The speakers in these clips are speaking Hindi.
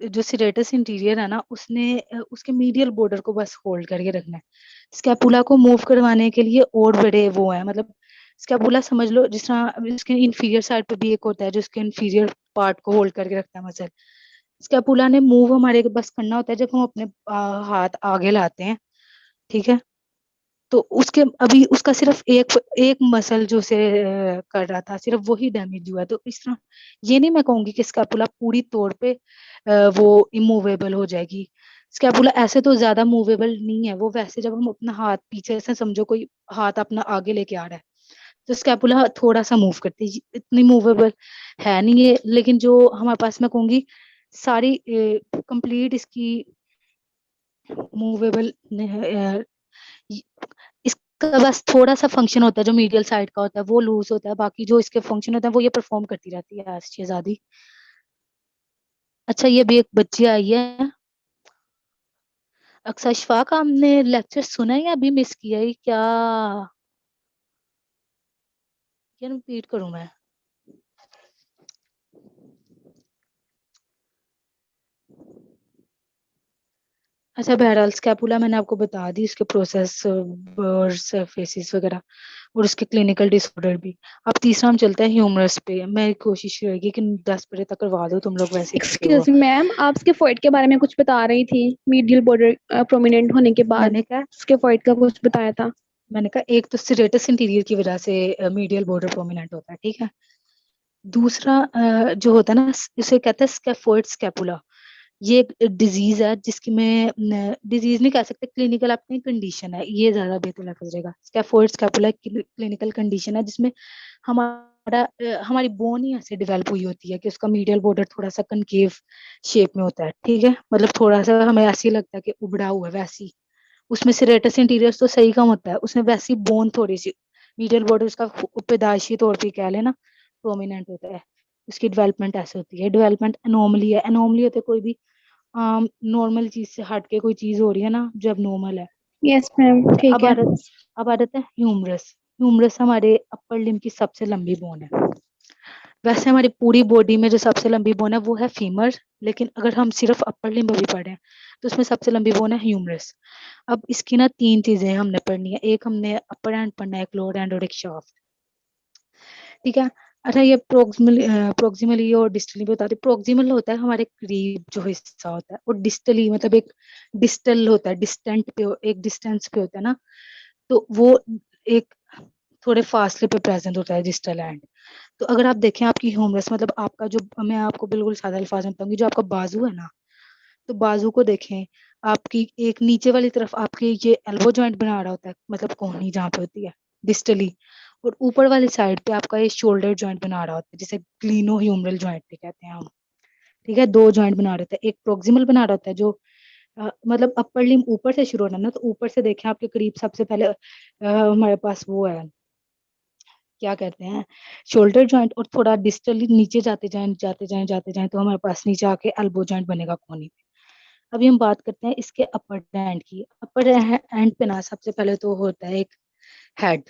जो सिरेटस इंटीरियर है ना, उसने उसके मीडियल बॉर्डर को बस होल्ड करके रखना है। स्कैपुला को मूव करवाने के लिए और बड़े वो है, मतलब स्कैपुला समझ लो जिस तरह इसके इंफीरियर साइड पे भी एक होता है जो इसके इंफीरियर पार्ट को होल्ड करके रखता है मसल। स्कैपुला ने मूव हमारे बस करना होता है जब हम अपने हाथ आगे लाते हैं, ठीक है। तो उसके अभी उसका सिर्फ एक एक मसल जो से कर रहा था, सिर्फ वही डैमेज हुआ है। तो इस तरह ये नहीं मैं कहूंगी कि स्कैपुला पूरी तौर पे वो इमूवेबल हो जाएगी। स्कैपुला ऐसे तो ज्यादा मूवेबल नहीं है वो, वैसे जब हम अपना हाथ पीछे से समझो कोई हाथ अपना आगे लेके आ रहा है तो स्कैपुला थोड़ा सा मूव करती है, इतनी मूवेबल है नहीं है। लेकिन जो हमारे पास मैं कहूंगी सारी कंप्लीट इसकी मूवेबल इसका बस थोड़ा सा फंक्शन होता है जो मीडियल साइड का होता है वो लूज होता है, बाकी जो इसके फंक्शन होता है वो ये परफॉर्म करती रहती है एज शहजादी। अच्छा, ये भी एक बच्ची आई है अक्सा इशफाक, आपने लेक्चर सुना है या अभी मिस किया है क्या? क्या रिपीट करूं मैं? अच्छा, बहरहाल स्कैपुला मैंने आपको बता दी, इसके प्रोसेस और सरफेसिस वगैरह और उसके क्लिनिकल डिसऑर्डर भी। अब तीसरा हम चलते हैं ह्यूमरस पे। मेरी कोशिश रहेगी कि 10 बजे तक करवा दो, तुम लोग वैसे ही थके एक्सक्यूज हो। मी मैम, आप स्केफॉइड के बारे में कुछ बता रही थी। मीडियल बॉर्डर प्रोमिनेंट होने के बाद मैंने कहा स्केफॉइड का कुछ बताया था। मैंने कहा एक तो सिरेटस इंटीरियर की वजह से मीडियल बॉर्डर प्रोमिनेंट होता है, ठीक है। दूसरा जो होता है ना, इसे कहते हैं स्कैफोइड स्कैपुला। ये एक डिजीज है जिसकी मैं डिजीज नहीं कह सकते, क्लिनिकल अपनी कंडीशन है, ये ज्यादा बेहतर लफ्ज रहेगा। स्कैफोइड स्कैपुला क्लिनिकल कंडीशन है जिसमें हमारी बोन ही ऐसे डेवलप हुई होती है कि उसका मीडियल बॉर्डर थोड़ा सा कनकेव शेप में होता है, ठीक है। मतलब थोड़ा सा हमें ऐसे ही लगता है कि उबड़ा हुआ है, वैसी उसमें सिरेटस इंटीरियर्स तो सही कम होता है, उसमें वैसी बोन थोड़ी सी मीडियल बॉर्डर उसका पैदाइशी तौर पे कह लेना प्रोमिनेंट होता है। उसकी डेवलपमेंट ऐसे होती है, डेवलपमेंट एनोमली है। एनोमली होते कोई भी नॉर्मल चीज से हट के कोई चीज हो रही है ना जो अब नॉर्मल है। यस मैम, ठीक अब है। आदत अब आदत है ह्यूमरस। ह्यूमरस हमारे अपर लिम्ब की सबसे लंबी बोन है। वैसे हमारी पूरी बॉडी में जो सबसे लंबी बोन है वो है फीमर, लेकिन अगर हम सिर्फ अपर लिम्ब अभी पढ़े तो उसमें सबसे लंबी बोन है ह्यूमरस। अब इसकी ना तीन चीजें हमने पढ़नी है, एक हमने अपर एंड पढ़ना है, एक लोअर एंड और एक शाफ्ट, ठीक है। अच्छा, ये प्रोक्सिमली और डिस्टली भी बताते। प्रोक्सिमल होता है हमारे करीब जो हिस्सा होता है, और डिस्टली मतलब एक डिस्टल होता है, डिस्टेंट पे एक डिस्टेंस पे होता है ना, तो वो एक थोड़े फासले पे प्रेजेंट होता है डिस्टल एंड। तो अगर आप देखें आपकी ह्यूमरस मतलब आपका जो, मैं आपको बिल्कुल सादा अल्फाज में बताऊंगी, जो आपका बाजू है ना, तो बाजू को देखें, आपकी एक नीचे वाली तरफ आपके ये एल्बो जॉइंट बना रहा होता है, मतलब कोहनी जहाँ पे होती है डिस्टली, और ऊपर वाली साइड पे आपका ये शोल्डर जॉइंट बना रहा होता है जिसे क्लीनो ह्यूमरल जॉइंट भी कहते हैं हम, ठीक है। दो जॉइंट बना रहे थे, एक प्रोक्सिमल बना रहा होता है जो मतलब अपर लिम्ब ऊपर से शुरू होना ना, तो ऊपर से देखें आपके करीब सबसे पहले हमारे पास वो है, क्या कहते हैं, शोल्डर जॉइंट, और थोड़ा डिस्टली नीचे जाते जाएं जाते जाएं जाते जाएं तो हमारे पास नीचे आके एल्बो जॉइंट बनेगा कोहनी पे। अभी हम बात करते हैं इसके अपर एंड की। अपर एंड पे ना सबसे पहले तो होता है एक हेड।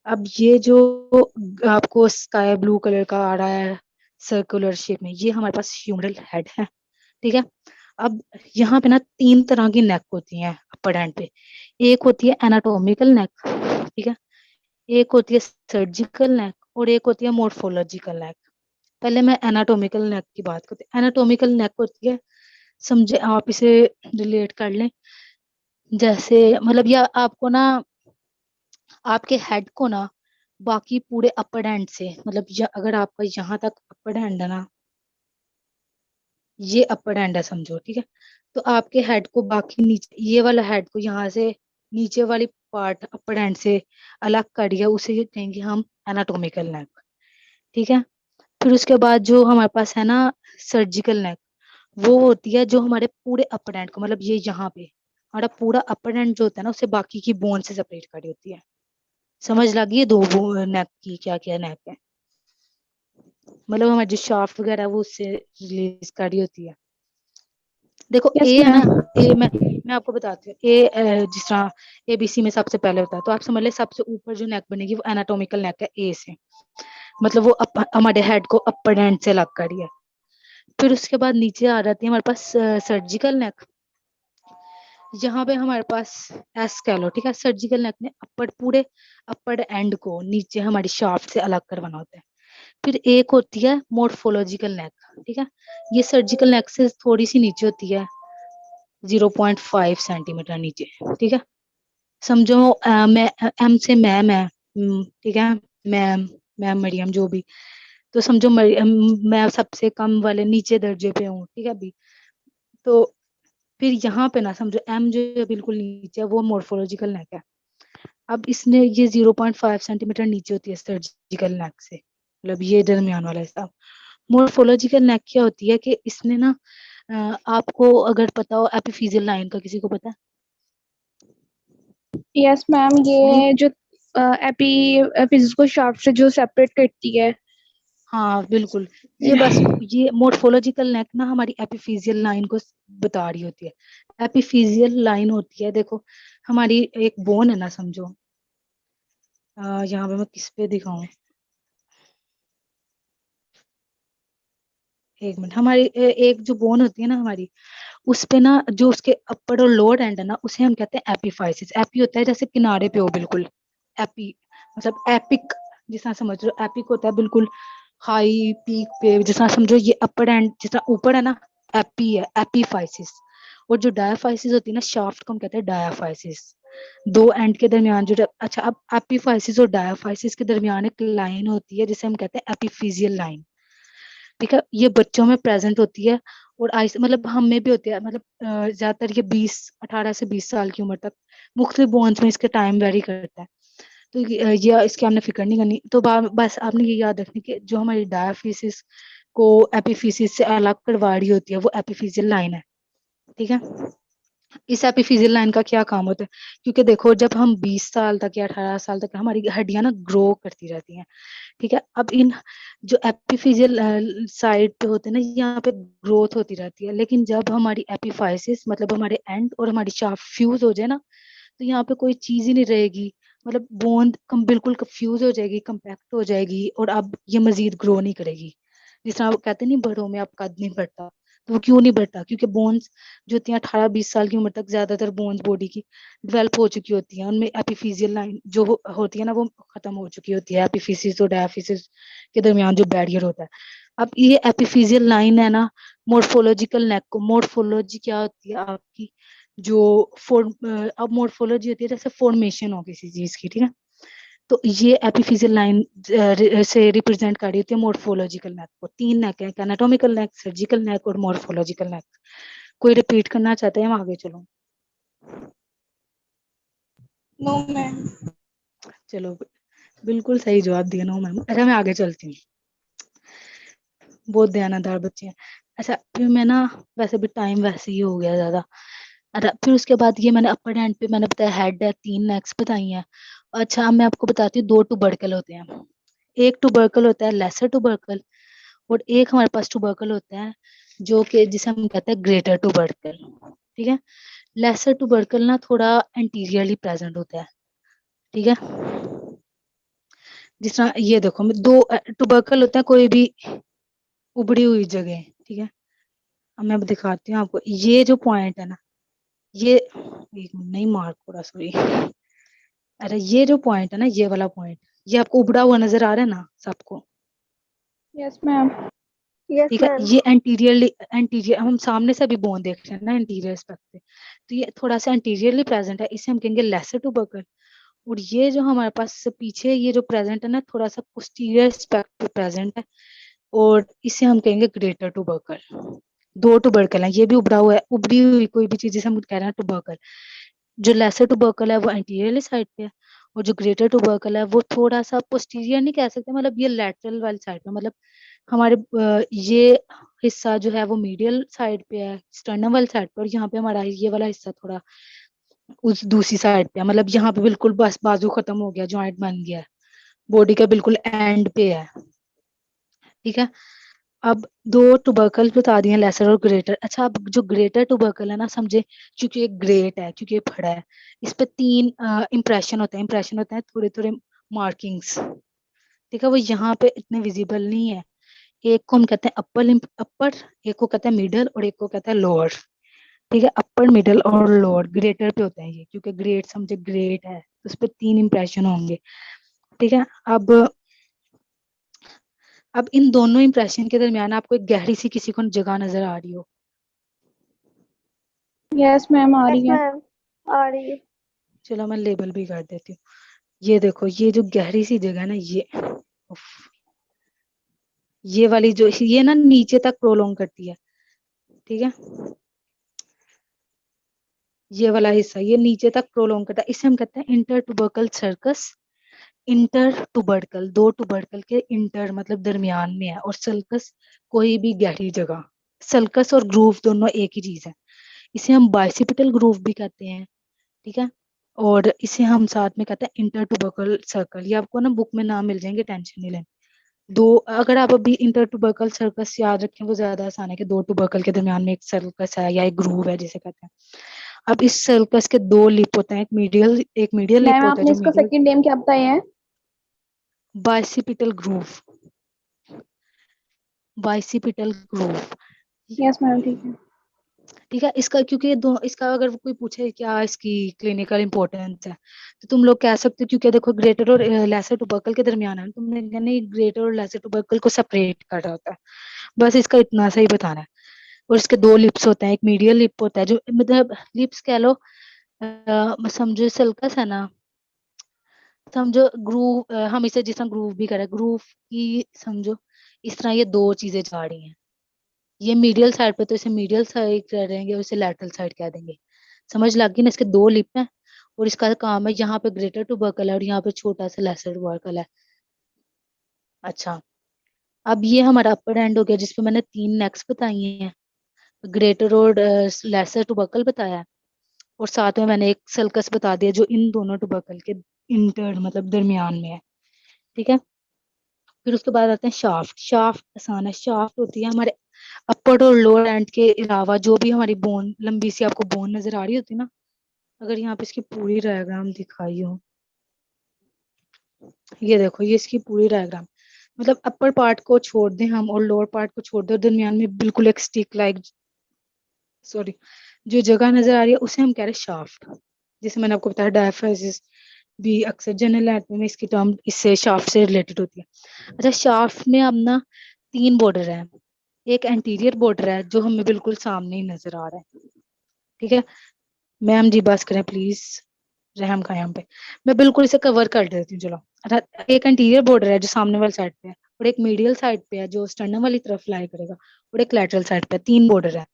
अब ये जो आपको स्काई ब्लू कलर का आ रहा है सर्कुलर शेप में, ये हमारे पास ह्यूमरल हेड है, ठीक है। अब यहाँ पे ना तीन तरह की नेक होती हैं अपर एंड पे। एक होती है एनाटोमिकल नेक, ठीक है। एक होती है सर्जिकल नेक, और एक होती है मोर्फोलॉजिकल नेक। पहले मैं एनाटोमिकल नेक की बात करती हूँ। एनाटोमिकल नेक होती है, समझे आप इसे रिलेट कर लें जैसे, मतलब या आपको ना आपके हेड को ना बाकी पूरे अपर एंड से, मतलब अगर आपका यहाँ तक अपर एंड है ना, ये अपर एंड है समझो, ठीक है। तो आपके हेड को बाकी नीचे ये वाला हेड को यहाँ से नीचे वाली पार्ट अपर एंड से अलग करिए, उसे कहेंगे हम एनाटोमिकल नेक, ठीक है। फिर उसके बाद जो हमारे पास है ना सर्जिकल नेक, वो होती है जो हमारे पूरे अपर एंड को, मतलब ये यहाँ पे हमारा पूरा अपर एंड जो होता है ना उसे बाकी की बोन से सेपरेट करी होती है। समझ लगी है दो नेक की क्या क्या नेक है, मतलब हमारी जो शाफ्ट वगैरह है वो उससे रिलीज करी होती है। देखो यस ए है ना, मैम। ए मैं आपको बताती हूँ। ए जिस तरह एबीसी में सबसे पहले होता है, तो आप समझ ले सबसे ऊपर जो नेक बनेगी वो एनाटोमिकल नेक है ए से, मतलब वो हमारे हेड को अपर एंड से अलग करी है। फिर उसके बाद नीचे आ जाती है हमारे पास सर्जिकल नेक। यहाँ पे हमारे पास एस कह लो, ठीक है। सर्जिकल नेक ने अपर पूरे अपर एंड को नीचे हमारी शाफ्ट से अलग करवाना होता है। फिर एक होती है मोर्फोलॉजिकल नेक, ठीक है। ये सर्जिकल नेक से थोड़ी सी नीचे होती है, 0.5 सेंटीमीटर नीचे, ठीक है। समझो मैं एम से मैम है, ठीक है। मैम, मैम मरियम जो भी, तो समझो मैं सबसे कम वाले नीचे दर्जे पे हूँ, ठीक है अभी। तो फिर यहाँ पे ना समझो एम जो है बिल्कुल नीचे है, वो मोर्फोलॉजिकल नेक है। अब इसने ये 0.5 सेंटीमीटर नीचे होती है सर्जिकल नेक से, मतलब ये दरमियान वाला हिस्सा। मोर्फोलॉजिकल नेक क्या होती है कि इसने ना आपको अगर पता हो एपिफिजियल लाइन का, किसी को पता है? यस मैम, ये ये जो एपी फिजिक्स को शाफ्ट से जो सेपरेट करती है। हाँ बिल्कुल, ये बस ये मोर्फोलॉजिकल नेक ना हमारी एपिफिजियल लाइन को बता रही होती है। एपिफिजियल लाइन होती है, देखो हमारी एक बोन है ना, समझो यहाँ पे मैं किस पे दिखाऊं, एक मिनट। हमारी एक जो बोन होती है ना हमारी, उस पे ना जो उसके अपर और लोअर एंड है ना, उसे हम कहते हैं एपीफाइसिस। एपी होता है जैसे किनारे पे हो बिल्कुल, एपी मतलब एपिक, जितना समझ लो एपिक होता है बिल्कुल हाई पीक पे, जितना समझो ये अपर एंड जितना ऊपर है ना, एपी है, एपीफाइसिस। और जो डायाफाइसिस होती है ना शाफ्ट को हम कहते हैं डायाफाइसिस। दो एंड के दरमियान जो, अच्छा अब एपीफाइसिस और डायाफाइसिस के दरमियान एक लाइन होती है जिसे हम कहते हैं एपीफिजियल लाइन, ठीक है। ये बच्चों में प्रेजेंट होती है और आइस मतलब हम में भी होती है, मतलब ज्यादातर ये 18 से 20 साल की उम्र तक मुख्तलिफ बोन्स में इसके टाइम वेरी करता है। तो ये इसकी आपने फिक्र नहीं करनी। तो बस आपने ये याद रखनी कि जो हमारी डायाफिसिस को एपिफिसिस से अलग करवा रही होती है वो एपिफिजियल लाइन है, ठीक है। इस एपिफिजियल लाइन का क्या काम होता है, क्योंकि देखो जब हम 20 साल तक या 18 साल तक हमारी हड्डियां ना ग्रो करती रहती हैं, ठीक है। अब इन जो एपिफिजियल साइड पे होते हैं ना, यहाँ पे ग्रोथ होती रहती है, लेकिन जब हमारी एपिफाइसिस मतलब हमारे एंड और हमारी शाफ्ट फ्यूज हो जाए ना, तो यहाँ पे कोई चीज ही नहीं रहेगी, मतलब बोन कम बिल्कुल कंफ्यूज हो जाएगी, कंपैक्ट हो जाएगी, और अब ये मजीद ग्रो नहीं करेगी। जिस तरह आप कहते हैं नहीं बड़ों में अब कद नहीं बढ़ता, तो वो क्यों नहीं बढ़ता, क्योंकि बोन्स जो होती हैं 18-20 साल की उम्र तक ज्यादातर बोन्स बॉडी की डेवलप हो चुकी होती हैं, उनमें एपिफिजियल लाइन जो होती है ना वो खत्म हो चुकी होती है। एपिफिसिस और डायाफिसिस के दरमियान जो बैरियर होता है, अब ये एपिफिजियल लाइन है ना, मोर्फोलॉजिकल नेक को, मोर्फोलॉजी क्या होती है आपकी, जो अब मोर्फोलॉजी होती है जैसे फॉर्मेशन हो किसी चीज की, ठीक है। तो ये एपिफिजियल लाइन से रिप्रेजेंट कर रही होती है मोर्फोलॉजिकल नेक को। तीन नेक है, एनाटोमिकल नेक, सर्जिकल नेक और मोर्फोलॉजिकल नेक। कोई रिपीट करना चाहते हैं, हम आगे चलो? No ma'am. चलो, बिल्कुल सही जवाब दिया, नो मैम। अच्छा मैं आगे चलती हूँ, बहुत ध्यानदार बच्चे हैं। अच्छा फिर मैं ना, वैसे भी टाइम वैसे ही हो गया ज्यादा। अच्छा फिर उसके बाद ये मैंने अपर हैंड पे मैंने बताया हेड है, तीन नेक्स बताई हैं। अच्छा अब मैं आपको बताती हूँ, दो टुबरकल होते हैं। एक टुबरकल होता है लेसर टुबरकल, और एक हमारे पास टुबरकल होता है जो कि जिसे हम कहते हैं ग्रेटर टुबरकल, ठीक है। लेसर टुबरकल ना थोड़ा एंटीरियरली प्रेजेंट होता है, ठीक है। जिस तरह ये देखो, दो टुबरकल होते हैं कोई भी उबड़ी हुई जगह, ठीक है। अब मैं दिखाती हूँ आपको, ये जो पॉइंट है ना, ये एक मिनट, नहीं मार्क पूरा, सॉरी। अरे ये जो पॉइंट है ना, ये वाला पॉइंट, ये आपको उबड़ा हुआ नजर आ रहा है ना सबको, यस मैम। यस ठीक है। मैम। ये एंटीरियरली, एंटीरियर हम सामने से भी बोन देख रहे हैं ना एंटीरियर एस्पेक्ट से, तो ये थोड़ा सा एंटीरियरली प्रेजेंट है, इसे हम कहेंगे लेसर टुबरकल। और ये जो हमारे पास से पीछे ये जो प्रेजेंट है ना, थोड़ा सा पोस्टीरियर एस्पेक्ट पे प्रेजेंट है, और इसे हम कहेंगे ग्रेटर टुबरकल। दो टुबरकल है, ये भी उभरा हुआ है, उभरी हुई कोई भी चीज जिसे हम कह रहे हैं टुबरकल। जो लेसर टुबरकल है वो एंटीरियर साइड पे है, और जो ग्रेटर टुबरकल है वो थोड़ा सा पोस्टीरियर नहीं कह सकते, मतलब ये लेटरल वाली साइड पे, मतलब हमारे ये हिस्सा जो है वो मीडियल साइड पे है, स्टर्नम वाली साइड पे, और यहाँ पे हमारा ये वाला हिस्सा थोड़ा उस दूसरी साइड पे है, मतलब यहाँ पे बिल्कुल बस बाजू खत्म हो गया, जॉइंट बन गया है, बॉडी का बिल्कुल एंड पे है, ठीक है। अब दो टुबरकल बता दिए, लेसर और ग्रेटर। अच्छा अब जो ग्रेटर टुबरकल है ना, समझे क्योंकि ये ग्रेट है, क्योंकि ये फड़ा है, इस पे तीन इंप्रेशन होते हैं थोड़े थोड़े मार्किंग्स, ठीक है। वो यहाँ पे इतने विजिबल नहीं है, एक को हम कहते हैं अपर लिम्ब, अपर, एक को कहते हैं मिडल और एक को कहते हैं लोअर। ठीक है, अपर मिडल और लोअर ग्रेटर पे होता है ये, क्योंकि ग्रेट समझे ग्रेट है तो उस पर 3 इंप्रेशन होंगे। ठीक है, अब इन दोनों इंप्रेशन के दरमियान आपको एक गहरी सी किसी को जगह नजर आ रही हो। यस मैम, आ यस रही है। मैम, आ रही है। चलो मैं लेबल भी कर देती हूँ। ये देखो, ये जो गहरी सी जगह है ना, ये उफ, ये वाली जो ये ना नीचे तक प्रोलोंग करती है। ठीक है, ये वाला हिस्सा ये नीचे तक प्रोलोंग करता है, इसे हम कहते हैं इंटर टुबरकल सर्कस। इंटर टुबरकल, दो टुबरकल के इंटर मतलब दरमियान में है, और सल्कस कोई भी गहरी जगह। सल्कस और ग्रूव दोनों एक ही चीज है। इसे हम बाइसिपिटल ग्रूव भी कहते हैं। ठीक है, और इसे हम साथ में कहते हैं इंटर टुबरकल सर्कल। ये आपको ना बुक में नाम मिल जाएंगे, टेंशन नहीं लेनी। दो, अगर आप अभी इंटर टुबरकल सर्कस याद रखें वो ज्यादा आसान है कि दो टुबरकल के दरमियान में एक सर्कस है या एक ग्रूव है जिसे कहते हैं। अब इस सर्कस के दो लिप होते हैं, एक मीडियल लिप मैम होता है आपने जो इसका मीडियल सेकंड नेम क्या बताया है? Bicipital groove. Bicipital groove. Yes ma'am, ठीक है। ठीक है, इसका क्योंकि ये दो, इसका अगर कोई पूछे क्या इसकी क्लिनिकल इंपॉर्टेंस है, तो तुम लोग कह सकते हो क्योंकि देखो ग्रेटर और लेसर टुबरकल के दरमियान है, तुमने कहना नहीं ग्रेटर और लेसर टुबरकल को सेपरेट कर रहा होता है। बस इसका इतना सा ही बताना है। और इसके दो लिप्स होते हैं, एक मीडियल लिप होता है जो मतलब लिप्स कह लो, समझो सल्कस है ना, समझो ग्रूव, हम इसे जिस तरह ग्रूव भी करें, ग्रूव की समझो इस तरह ये दो चीजें जा रही हैं। ये मीडियल साइड पे तो इसे मीडियल साइड कह देंगे और इसे लैटरल साइड कह देंगे। समझ लग गई ना, इसके दो लिप हैं और इसका काम है, यहाँ पे ग्रेटर टुबरकल है और यहाँ पे छोटा सा लेसर टुबरकल है। अच्छा, अब ये हमारा अपर एंड हो गया जिसपे मैंने 3 नेक्स बताई हैं, ग्रेटर और लेसर टुबरकल बताया है, और साथ में मैंने एक सल्कस बता दिया जो इन दोनों टुबरकल के इंटर मतलब दरमियान में है। ठीक है, फिर उसके बाद आते हैं शाफ्ट। शाफ्ट आसान है, शाफ्ट होती है हमारे अपर और लोअर एंड के अलावा जो भी हमारी बोन, लंबी सी आपको बोन नजर आ रही होती है ना, अगर यहाँ पे इसकी पूरी डायग्राम दिखाई हो, ये देखो ये इसकी पूरी डायग्राम, मतलब अपर पार्ट को छोड़ दें हम और लोअर पार्ट को छोड़ दें, दरमियान में बिल्कुल एक स्टिक लाइक, सॉरी, जो जगह नजर आ रही है उसे हम कह रहे हैं शाफ्ट। जैसे मैंने आपको बताया डायफाइजिस भी अक्सर जनरल एनाटॉमी में इसकी टर्म इससे शाफ्ट से रिलेटेड होती है। अच्छा, शाफ्ट में अब ना 3 बॉर्डर है। एक एंटीरियर बॉर्डर है जो हमें बिल्कुल सामने ही नजर आ रहा है। ठीक है, मैम जी बस करें प्लीज, रहम खायाम पे, मैं बिल्कुल इसे कवर कर देती हूँ चलो। अच्छा, एक इंटीरियर बॉर्डर है जो सामने वाली साइड पे है, और एक मीडियल साइड पे है जो स्टर्नम वाली तरफ लाई करेगा, और एक लैटरल साइड पे है। 3 बॉर्डर है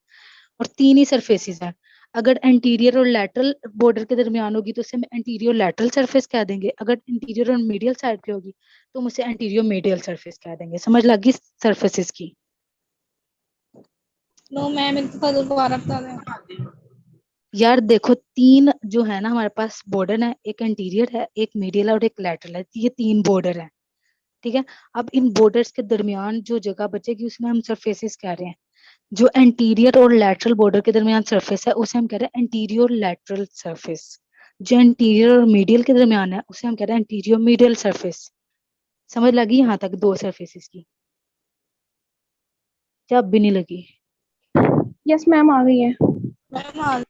और 3 ही सरफेसेस है। अगर एंटीरियर और लैटरल बॉर्डर के दरमियान होगी तो उसे हम एंटीरियर लैटरल सरफेस कह देंगे, अगर इंटीरियर और मीडियल साइड पे होगी तो हम उसे एंटीरियर मीडियल सरफेस कह देंगे। समझ लगी सरफेसेस की? नो मैम, एक दफा दोबारा बता दें। यार देखो, 3 जो है ना हमारे पास बॉर्डर है, एक इंटीरियर है, एक मीडियल और एक लैटरल है, ये 3 बॉर्डर है। ठीक है, अब इन बॉर्डर्स के दरमियान जो जगह बचेगी उसमें हम सरफेसेस कह रहे हैं। जो एंटीरियर और लैटरल बॉर्डर के दरमियान सरफेस है उसे हम कह रहे हैं एंटीरियर लैटरल सरफेस। जो एंटीरियर और मीडियल के दरमियान है उसे हम कह रहे हैं एंटीरियर मीडियल सरफेस। समझ लगी यहाँ तक 2 सरफेसेस की? क्या अब भी नहीं लगी? यस मैम, आ गई है। मैम आ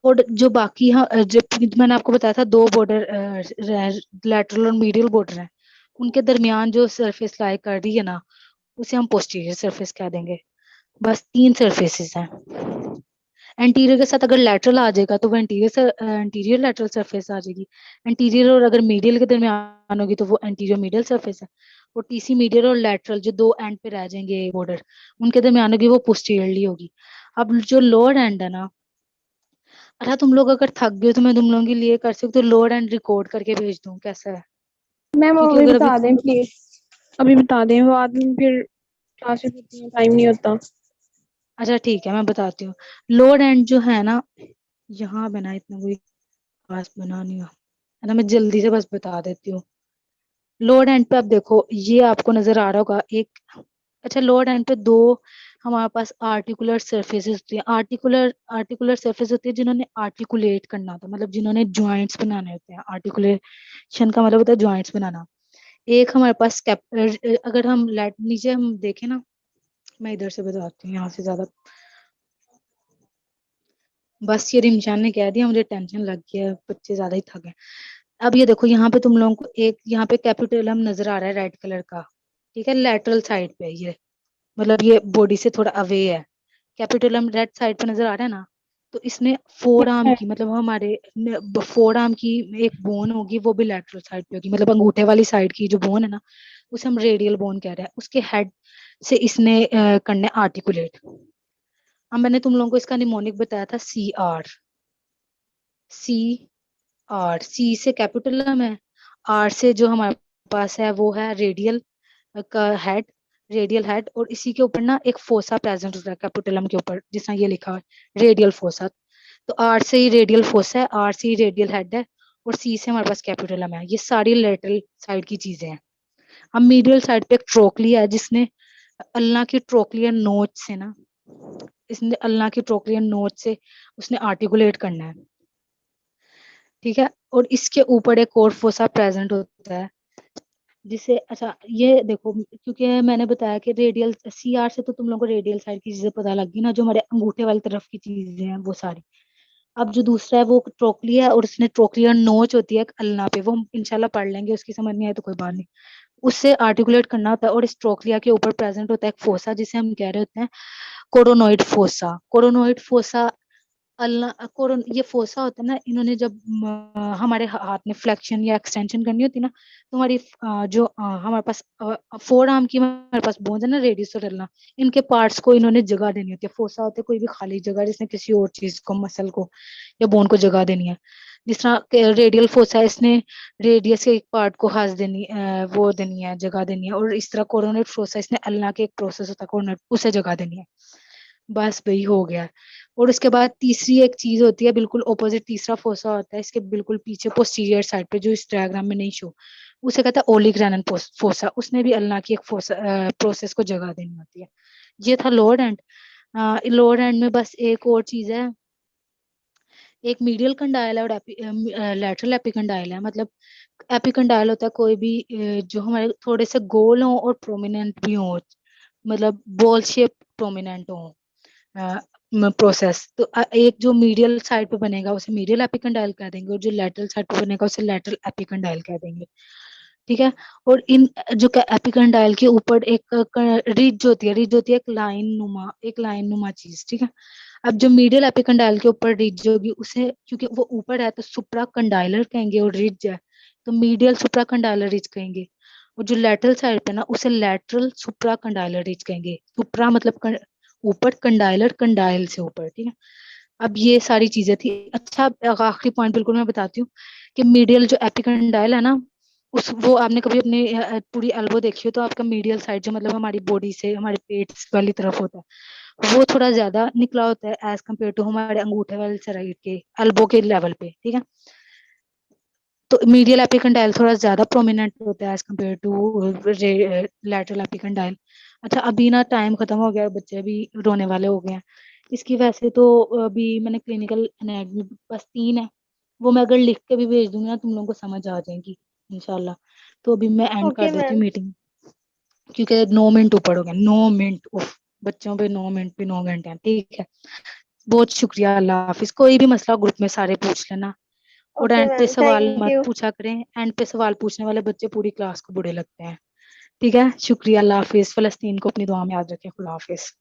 और जो बाकी जो मैंने आपको बताया था 2 बॉर्डर लैटरल और मीडियल बॉर्डर है, उनके दरमियान जो सरफेस लाई कर रही है ना उसे हम पोस्टीरियर सरफेस कह देंगे। बस 3 सरफेसेस हैं। एंटीरियर के साथ अगर लैटरल आ जाएगा तो वो एंटीरियर लैटरल सरफेस आ जाएगी। एंटीरियर और अगर मीडियल के दरमियान होगी तो वो एंटीरियर मीडियल सरफेस है। और टीसी मीडियल और लैटरल जो 2 एंड पे रह जाएंगे बॉर्डर, उनके दरमियान होगी वो पोस्टीरियरली होगी। अब जो लोअर एंड है ना, अच्छा तुम लोग अगर थक गए हो तो मैं तुम लोगों के लिए कर सकती हूँ लोअर एंड रिकॉर्ड करके भेज दूँ, कैसा है? मैम, क्योंकि अभी अगर अभी बता दें प्लीज। अभी बता दें, बाद में फिर क्लासेस होती हैं, टाइम नहीं होता। अच्छा ठीक है मैं बताती हूँ। लोअर एंड जो है ना, यहाँ बना इतना कोई खास बना नहीं हुआ है ना, मैं जल्दी से बस बता देती हूँ। लोअर एंड पे आप देखो, ये आपको नजर आ रहा होगा एक, अच्छा लोअर एंड पे 2 हमारे पास आर्टिकुलर सरफेसेस होती है। आर्टिकुलर आर्टिकुलर सरफेस होती है जिन्होंने आर्टिकुलेट करना होता है, मतलब जिन्होंने ज्वाइंट्स बनाने होते हैं। आर्टिकुलेशन का मतलब होता है ज्वाइंट्स बनाना। एक हमारे पास अगर हम नीचे हम देखें ना, मैं इधर से बताती हूँ, यहाँ से ज्यादा बस ये रिमजान ने कह दिया, मुझे टेंशन लग गया, बच्चे ज्यादा ही थक गए। अब ये देखो यहाँ पे तुम लोगों को एक यहाँ पे कैपिटलम नजर आ रहा है रेड कलर का, ठीक है, लेटरल साइड पे ये, मतलब ये बॉडी से थोड़ा अवे है, कैपिटलम रेड साइड पे नजर आ रहा है ना। तो इसने फोर आर्म है। की, मतलब हमारे फोर आर्म की एक बोन होगी, वो भी लेटरल साइड पे होगी, मतलब अंगूठे वाली साइड की जो बोन है ना, उसे हम रेडियल बोन कह रहे हैं। उसके हेड से इसने करने आर्टिकुलेट। अब मैंने तुम लोगों को इसका निमोनिक बताया था, CR। सी आर, सी से कैपिटलम है, आर से जो हमारे पास है वो है रेडियल का हेड, रेडियल हेड, और इसी के ऊपर ना एक फोसा प्रेजेंट होता है कैपिटलम के ऊपर, जिस तरह ये लिखा है रेडियल फोसा। तो आर से ही रेडियल फोसा है, आर से ही रेडियल हेड है, और सी से हमारे पास कैपिटलम है। ये सारी लेटरल साइड की चीजें हैं। अब मीडियल साइड पे एक ट्रोकलिया है, जिसने अल्लाह की ट्रोकलियर नोच से ना, इसने अल्लाह की ट्रोकलियर नोच से उसने आर्टिकुलेट करना है, ठीक है। और इसके ऊपर एक और फोसा प्रेजेंट होता है, जिसे, अच्छा ये देखो, क्योंकि मैंने बताया कि रेडियल CR से तो तुम लोगों को रेडियल साइड की चीजें पता लग गई ना, जो हमारे अंगूठे वाली तरफ की चीजें हैं वो सारी। अब जो दूसरा है वो ट्रोक्लिया है, और उसने ट्रोक्लियर नोच होती है एक अल्ना पे, वो हम इंशाल्लाह पढ़ लेंगे, उसकी समझ नहीं आए तो कोई बात नहीं। उससे आर्टिकुलेट करना होता है, और इस ट्रोक्लिया के ऊपर प्रेजेंट होता है एक फोसा, जिसे हम कह रहे होते हैं कोरोनोइड फोसा। कोरोनोइड फोसा, अल्लाह कोरोन, ये फोसा होता है ना, इन्होंने जब हमारे हाथ में फ्लेक्शन या एक्सटेंशन करनी होती है ना, तो हमारी जो हमारे पास फोर आर्म की हमारे पास बोन्स है ना, रेडियस और अल्ना, इनके पार्ट्स को इन्होंने जगह देनी होती है। फोसा होते है कोई भी खाली जगह जिसने किसी और चीज को, मसल को या बोन को जगह देनी है। जिस तरह रेडियल फोसा है, इसने रेडियस के एक पार्ट को खास देनी, वो देनी है, जगह देनी है। और इस तरह कोरोनेट फोसा, इसने अल्ना के एक प्रोसेस होता है कोरोनेट, उसे जगह देनी है। बस वही हो गया। और उसके बाद तीसरी एक चीज होती है, बिल्कुल ऑपोजिट तीसरा फोसा होता है इसके बिल्कुल पीछे पोस्टीरियर साइड पे, जो इस डायग्राम में नहीं शो, उसे कहता है ओलिग्रेनन फोसा। उसने भी अल्लाह की एक फोसा प्रोसेस को जगह देनी होती है। ये था लोअर एंड। लोअर एंड में बस एक और चीज है, एक मीडियल कंडाइल है और लैटरल एपिकंडाइल है। मतलब एपिकंडाइल होता है कोई भी जो हमारे थोड़े से गोल हो और प्रोमिनेंट भी हो, मतलब बॉल शेप प्रोमिनेंट हो प्रोसेस। तो एक जो मीडियल साइड पे बनेगा उसे मीडियल एपिकंडाइल कह देंगे, और जो लेटरल साइड पे बनेगा उसे लेटरल एपिकंडाइल कह देंगे, ठीक है। और इन जो एपिकंडाइल के ऊपर एक रिज होती है, रिज होती है एक लाइन नुमा चीज, ठीक है। अब जो मीडियल एपिकंडाइल के ऊपर रिज होगी, उसे क्योंकि वो ऊपर है तो सुप्रा कंडाइलर कहेंगे, और रिज है तो मीडियल सुप्रा कंडाइलर रिज कहेंगे। और जो लेटरल साइड पे ना, उसे लेटरल सुप्रा कंडाइलर रिज कहेंगे। सुप्रा मतलब ऊपर, कंडाइलर कंडाइल से ऊपर, ठीक है। अब ये सारी चीजें थी। अच्छा, आखिरी पॉइंट बिल्कुल मैं बताती हूँ कि मीडियल जो एपिकंडाइल है ना, उस वो आपने कभी अपने पूरी एल्बो देखी हो तो आपका मीडियल साइड जो मतलब हमारी बॉडी से हमारे पेट वाली तरफ होता है, वो थोड़ा ज्यादा निकला होता है एज कम्पेयर टू हमारे अंगूठे वाले साइड के एल्बो के लेवल पे, ठीक है। तो मीडियल एपिकंडाइल थोड़ा ज्यादा प्रोमिनेंट होता है as compare to lateral epicondyle. अच्छा, अभी ना टाइम खत्म हो गया, बच्चे भी रोने वाले हो गए हैं। इसकी वैसे तो अभी मैंने क्लिनिकल एनाटॉमी बस 3 है, वो मैं अगर लिख के भी भेज दूंगी ना, तुम लोगों को समझ आ जाएगी इंशाल्लाह। तो अभी मैं एंड कर ओके देती हूँ मैम। मीटिंग, क्योंकि 9 मिनट ऊपर हो गए, 9 मिनट, उफ, बच्चों पे 9 मिनट भी 9 घंटे हैं, ठीक है। बहुत शुक्रिया, अल्लाह हाफिज। कोई भी मसला ग्रुप में सारे पूछ लेना, और ओके एंड पे मैम, सवाल थैंक मत यू। पूछा करें, एंड पे सवाल पूछने वाले बच्चे पूरी क्लास को बुरे लगते हैं, ठीक है। शुक्रिया, अल्लाह हाफिज। फलस्तीन को अपनी दुआ में याद रखें, खुदा हाफिज।